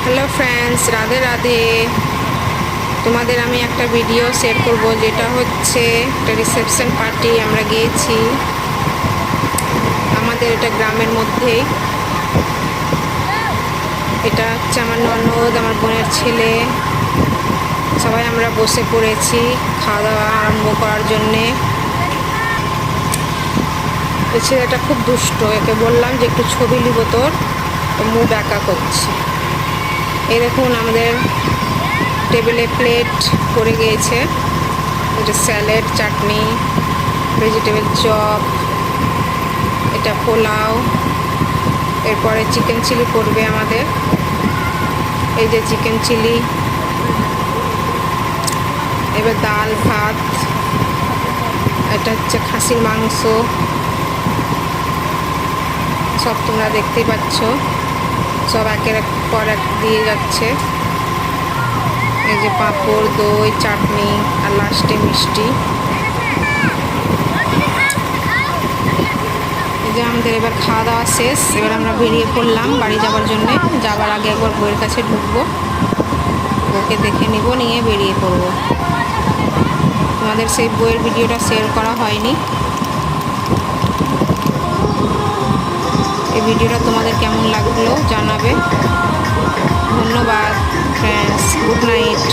Hello friends, Radhe Radhe. তোমাদের আমি একটা ভিডিও শেয়ার করব, যেটা হচ্ছে একটা রিসেপশন পার্টি আমরা গিয়েছি। আমাদের এটা গ্রামের মধ্যেই। এটা হচ্ছে আমার ননদ, আমার বোনের ছেলে, সবাই আমরা বসে পড়েছি খাওয়া দাওয়া আরম্ভ করার জন্যে। এই ছেলেটা খুব দুষ্ট, একে বললাম যে একটু ছবি নিব তোর, তো মুখ একা করছে। এই দেখুন আমাদের টেবিলে প্লেট পড়ে গিয়েছে, এটা স্যালাড, চাটনি, ভেজিটেবল চপ, এটা পোলাও, এরপরে চিকেন চিলি পড়বে আমাদের। এই যে চিকেন চিলি, এবার ডাল ভাত, এটা হচ্ছে খাসির মাংস, সব তোমরা দেখতেই পাচ্ছ, সব একের পর এক দিয়ে যাচ্ছে। এই যে পাঁপড়, দই, চাটনি, আর লাস্টে মিষ্টি। এই যে আমাদের এবার খাওয়া দাওয়া শেষ, এবার আমরা বেরিয়ে পড়লাম বাড়ি যাওয়ার জন্যে। যাওয়ার আগে একবার বইয়ের কাছে ঢুকবো, ওকে দেখে নিব, নিয়ে বেরিয়ে পড়বো। তোমাদের সেই বইয়ের ভিডিওটা শেয়ার করা হয়নি। এই ভিডিওটা তোমাদের কেমন লাগলো জানাবে। ধন্যবাদ ফ্রেন্ডস, গুড নাইট।